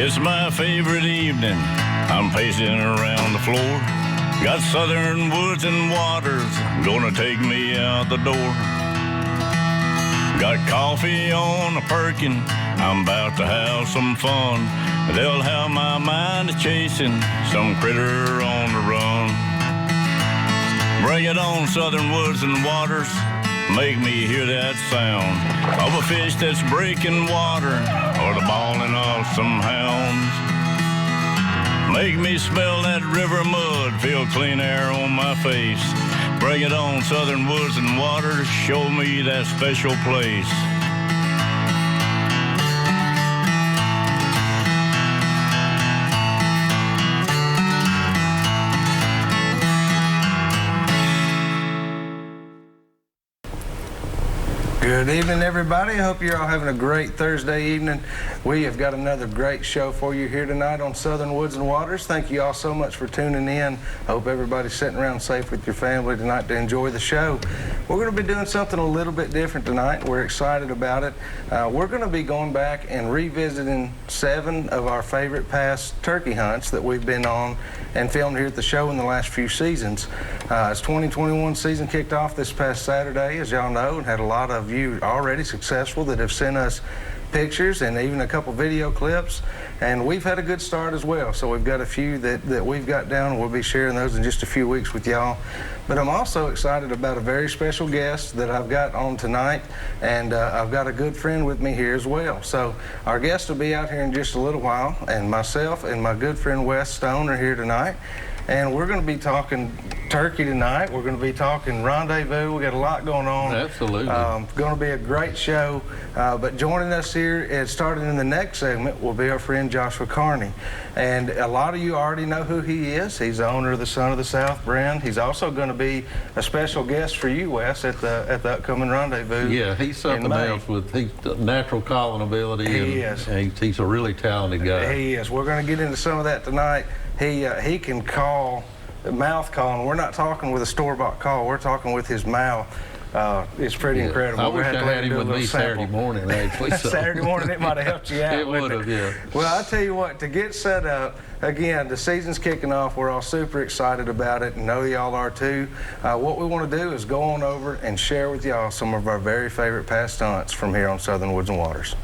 It's my favorite evening. I'm pacing around the floor. Got southern woods and waters gonna take me out the door. Got coffee on a perkin. I'm about to have some fun. They'll have my mind chasing some critter on the run. Bring it on, southern woods and waters. Make me hear that sound of a fish that's breaking water or the bawling of some hounds. Make me smell that river mud, feel clean air on my face. Bring it on, southern woods and waters, show me that special place. Good evening, everybody. I hope you're all having a great Thursday evening. We have got another great show for you here tonight on Southern Woods and Waters. Thank you all so much for tuning in. I hope everybody's sitting around safe with your family tonight to enjoy the show. We're going to be doing something a little bit different tonight. We're excited about it. We're going to be going back and revisiting 7 of our favorite past turkey hunts that we've been on and filmed here at the show in the last few seasons. As 2021 season kicked off this past Saturday, as y'all know, and had a lot of you already successful that have sent us pictures and even a couple video clips, and we've had a good start as well. So we've got a few that we've got down, and we'll be sharing those in just a few weeks with y'all. But I'm also excited about a very special guest that I've got on tonight, and I've got a good friend with me here as well. So our guest will be out here in just a little while, and myself and my good friend Wes Stone are here tonight. And we're going to be talking turkey tonight. We're going to be talking rendezvous. We got a lot going on. Absolutely. Going to be a great show. But joining us here, and starting in the next segment, will be our friend Joshua Carney. And a lot of you already know who he is. He's the owner of the Son of the South brand. He's also going to be a special guest for you, Wes, at the upcoming rendezvous. Yeah, he's something else with natural calling ability. He is. And he's a really talented guy. He is. We're going to get into some of that tonight. He can call, mouth calling. We're not talking with a store-bought call. We're talking with his mouth. It's pretty incredible. I wish I had him with me Saturday morning, actually. So. Saturday morning, it might have helped you out. It would have, yeah. Well, I tell you what, to get set up, again, the season's kicking off. We're all super excited about it, and know y'all are too. What we want to do is go on over and share with y'all some of our very favorite past hunts from here on Southern Woods and Waters.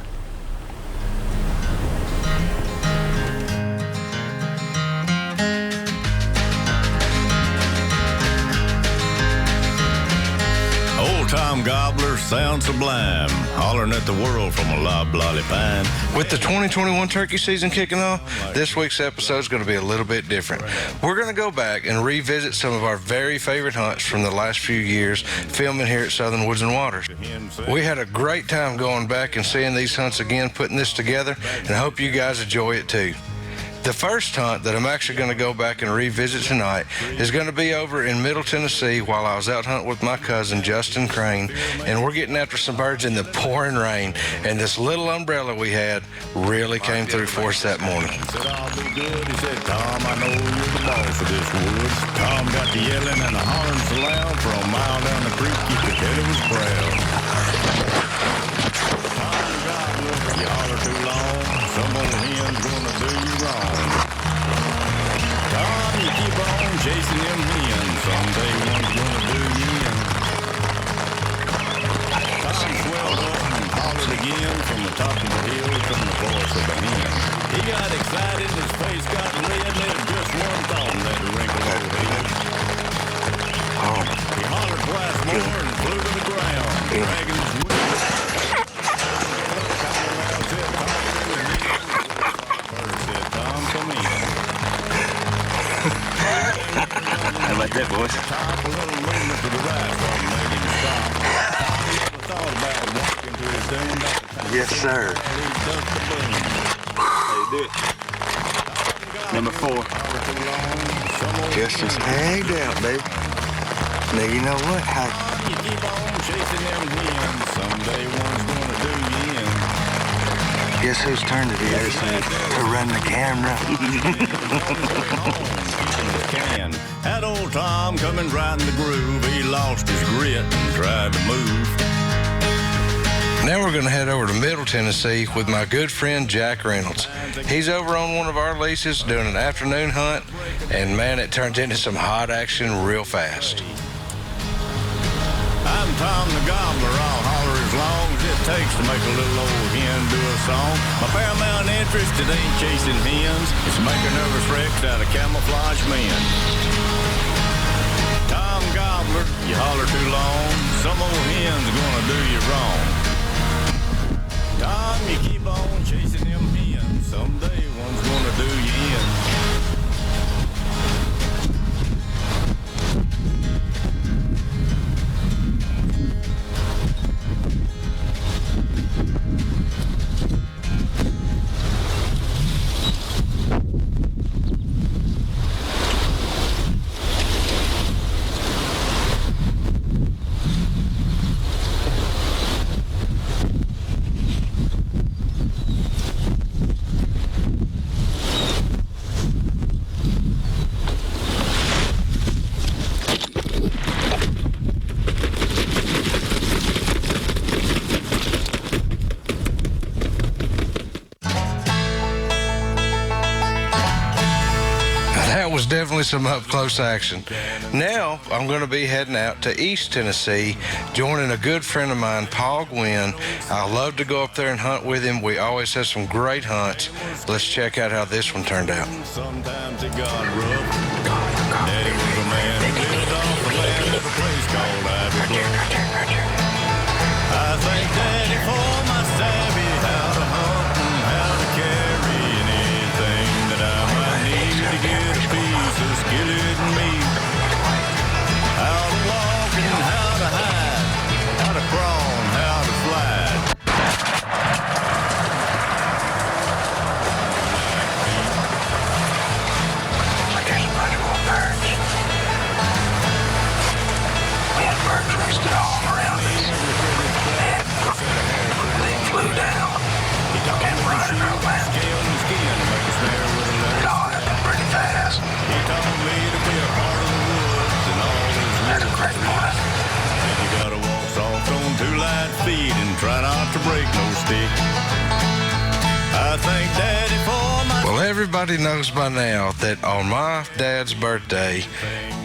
Old-time gobblers sound sublime, hollering at the world from a loblolly pine. With the 2021 turkey season kicking off, this week's episode is going to be a little bit different. We're going to go back and revisit some of our very favorite hunts from the last few years, filming here at Southern Woods and Waters. We had a great time going back and seeing these hunts again, putting this together, and I hope you guys enjoy it too. The first hunt that I'm actually going to go back and revisit tonight is going to be over in Middle Tennessee while I was out hunting with my cousin Justin Crane, and we're getting after some birds in the pouring rain, and this little umbrella we had really came through for us that morning. He said, I'll be good. He said, Tom, I know you're the boss of this woods. Tom got the yelling and the hollering so loud for a mile down the creek you could tell he was proud. Tom got with you holler too long, some old hen's gonna do you wrong. Tom, you keep on chasing them hens, someday one's gonna do you in. Tom swelled up and hollered again from the top of the hill from the voice of a hen. He got excited, his face got red, and there's just one thought in that wrinkled old head. He hollered twice more and flew to the ground, dragging his wings. Tom, come in. How about that, boys? Top a little movement to the right while he made him stop. He never thought about walking to his doom. Yes, sir. He ducked the boom. How you do it? Number 4. Just as tagged out, baby. Now, you know what? You keep on chasing them hens. Someday one's gonna do you in. Guess whose turn it is to run the camera? That old Tom coming right in the groove. He lost his grit and tried to move. Now we're going to head over to Middle Tennessee with my good friend Jack Reynolds. He's over on one of our leases doing an afternoon hunt, and man, it turns into some hot action real fast. I'm Tom the Gobbler, I'll holler as long as it takes to make a little old hen do a song. My paramount interest, it ain't chasing hens, it's making nervous wrecks out of camouflage men. Tom Gobbler, you holler too long, some old hen's gonna do you wrong. Tom, you keep on chasing them hens, someday one's gonna do you in. Was definitely some up-close action. Now I'm going to be heading out to East Tennessee, joining a good friend of mine, Paul Gwynn. I love to go up there and hunt with him. We always have some great hunts. Let's check out how this one turned out. Sometimes it got rough. Daddy was a man who lived off the land of a place called Ivy Bluff. I thank Daddy for my savvy how to hunt and how to carry anything that I might need to get a piece of skillet and meat. How to walk and how to hide, how to crawl and how to slide. Like there's a bunch of little birds. We had birds roosted all around us. They flew down. Came running real fast. It all happened pretty fast. He told me to be a part of the woods and all this. That's a great morning. And you gotta walk soft on 2 light feet and try not to break no stick. I thank Daddy for my... Well, everybody knows by now that on my dad's birthday,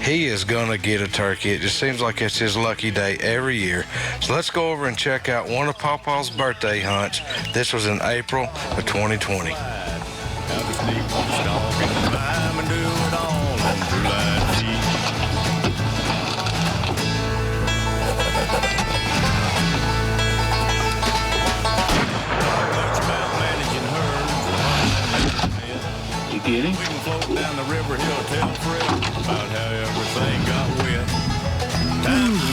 he is gonna get a turkey. It just seems like it's his lucky day every year. So let's go over and check out one of Pawpaw's birthday hunts. This was in April of 2020. How to sneak, stalk, and climb and do it all on 2 light feet. Much about managing herds. You get him? We can float down the river hill, tell Fred about how everything got wet.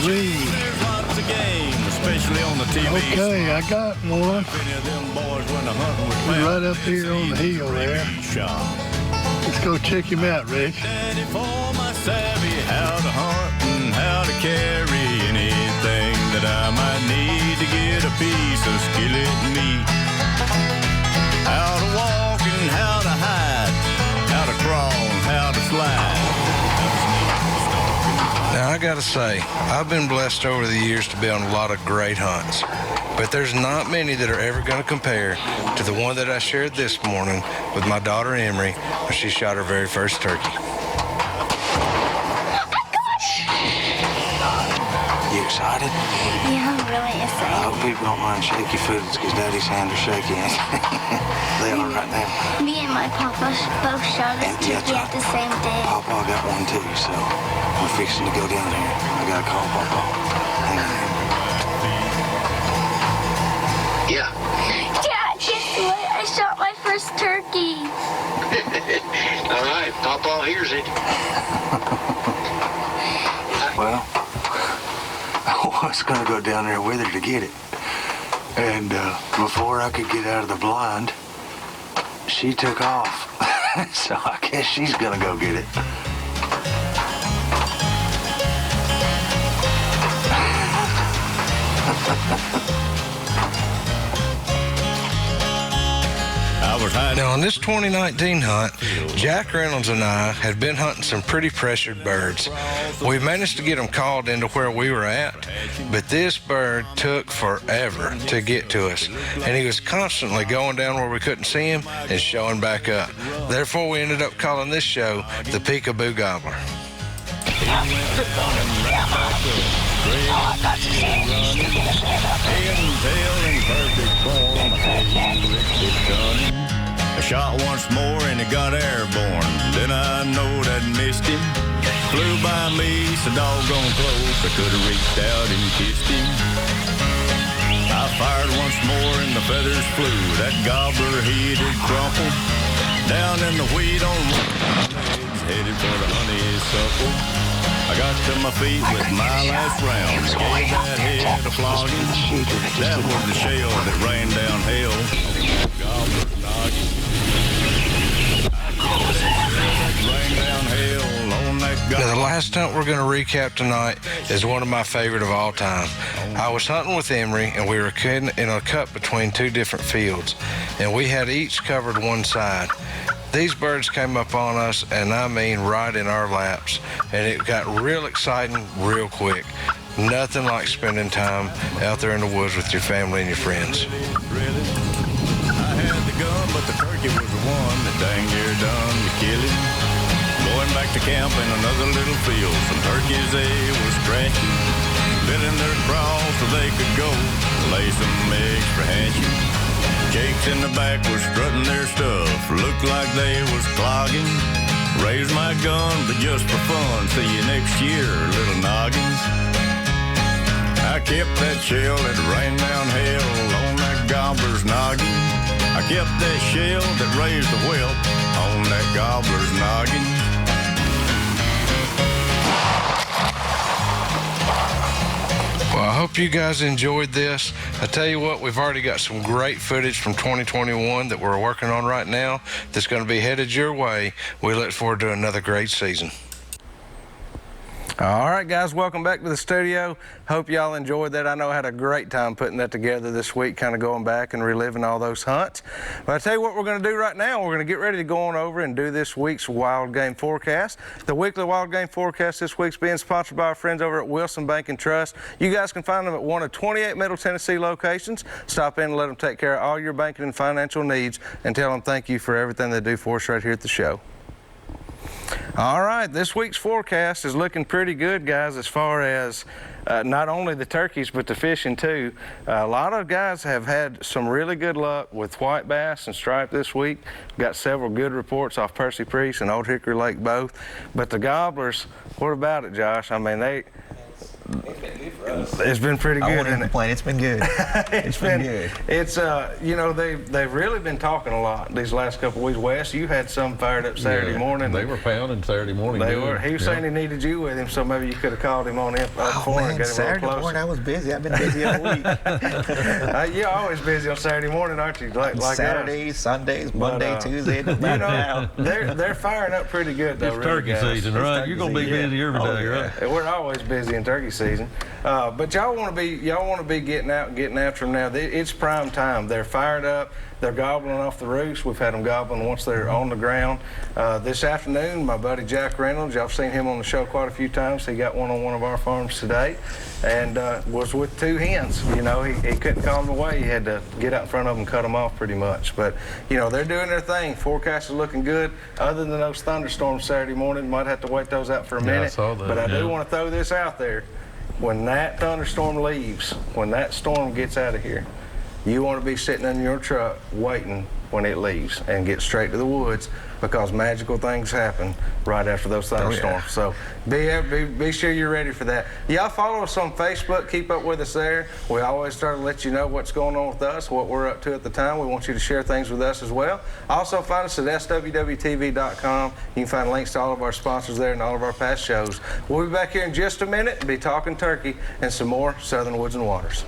There's lots of game, especially on the TV. Okay, I got one. If any of them boys went hunting with me, Right up here on the hill there. shot. Let's go check him out, Rich. Daddy for my savvy, how to hunt and how to carry anything that I might need to get a piece of skillet meat. How to walk and how to hide, how to crawl and how to slide. Now, I gotta say, I've been blessed over the years to be on a lot of great hunts, but there's not many that are ever gonna compare to the one that I shared this morning with my daughter Emery when she shot her very first turkey. You excited? Yeah, I'm really I excited. hope people don't mind shaky foots because Daddy's hands are shaky. They are right now. Me and my papa both shot a And yeah, turkey at the same day. Pawpaw got one too, so we're fixing to go down here. I gotta call Pawpaw. Hang on. Yeah. Dad, guess what? I shot my first turkey. All right, Papa hears it. Well, I was going to go down there with her to get it. And before I could get out of the blind, she took off. So I guess she's going to go get it. I was Now, on this 2019 hunt, Jack Reynolds and I had been hunting some pretty pressured birds. We managed to get them called into where we were at, but this bird took forever to get to us, and he was constantly going down where we couldn't see him and showing back up. Therefore, we ended up calling this show the Peekaboo Gobbler. I shot once more and it got airborne. Then I know that missed him. Flew by me so doggone close I could have reached out and kissed him. I fired once more and the feathers flew. That gobbler he did crumple down in the wheat on my legs, headed for the honeysuckle. I got to my feet with my last round. Gave that head a flogging. That was the shell that rained down hell. Gobbler's noggin. Now, the last hunt we're going to recap tonight is one of my favorite of all time. I was hunting with Emery, and we were in a cut between two different fields, and we had each covered one side. These birds came up on us, and I mean right in our laps, and it got real exciting real quick. Nothing like spending time out there in the woods with your family and your friends. I had the gun, but the turkey was the one that dang near done the killing. Going back to camp in another little field, some turkeys they were scratching, building their crawl so they could go lay some eggs for hatching. Jakes in the back was strutting their stuff, looked like they was clogging. Raised my gun, but just for fun. See you next year, little noggins. I kept that shell that rained down hell on that gobbler's noggin. I kept that shell that raised the whelp on that gobbler's noggin. Well, I hope you guys enjoyed this. I tell you what, we've already got some great footage from 2021 that we're working on right now that's going to be headed your way. We look forward to another great season. All right, guys, welcome back to the studio. Hope y'all enjoyed that. I know I had a great time putting that together this week, kind of going back and reliving all those hunts. But I tell you what we're going to do right now. We're going to get ready to go on over and do this week's wild game forecast. The weekly wild game forecast this week's being sponsored by our friends over at Wilson Bank and Trust. You guys can find them at one of 28 Middle Tennessee locations. Stop in and let them take care of all your banking and financial needs, and tell them thank you for everything they do for us right here at the show. All right, this week's forecast is looking pretty good, guys, as far as not only the turkeys, but the fishing too. A lot of guys have had some really good luck with white bass and stripe this week. Got several good reports off Percy Priest and Old Hickory Lake both. But the gobblers, what about it, Josh? I mean, it's been pretty good. I won't even complain. It's been good. It's been good. It's you know, they've really been talking a lot these last couple of weeks. Wes, you had some fired up Saturday morning. They were pounding Saturday morning. They were. He was saying he needed you with him, so maybe you could have called him on in before and got him Saturday a little morning I closer. was busy. I've been busy all week. You're always busy on Saturday morning, aren't you? Like Saturdays, us. Sundays, Monday, But, Tuesday. You know, they're firing up pretty good though. It's really, turkey guys. season, right? You're gonna be busy every day, right? We're always busy in turkey season, but y'all want to be getting out and getting after them now. It's prime time. They're fired up. They're gobbling off the roost. We've had them gobbling once they're on the ground. This afternoon, my buddy Jack Reynolds, y'all have seen him on the show quite a few times. He got one on one of our farms today, and was with two hens. You know, he couldn't call them away. He had to get out in front of them and cut them off pretty much. But you know, they're doing their thing. Forecast is looking good. Other than those thunderstorms Saturday morning, might have to wait those out for a minute. I saw that, but I do want to throw this out there. When that thunderstorm leaves, when that storm gets out of here, you want to be sitting in your truck waiting when it leaves and get straight to the woods, because magical things happen right after those thunderstorms. So be sure you're ready for that. Y'all follow us on Facebook. Keep up with us there. We always try to let you know what's going on with us, what we're up to at the time. We want you to share things with us as well. Also find us at swwtv.com. You can find links to all of our sponsors there and all of our past shows. We'll be back here in just a minute and be talking turkey and some more Southern Woods and Waters.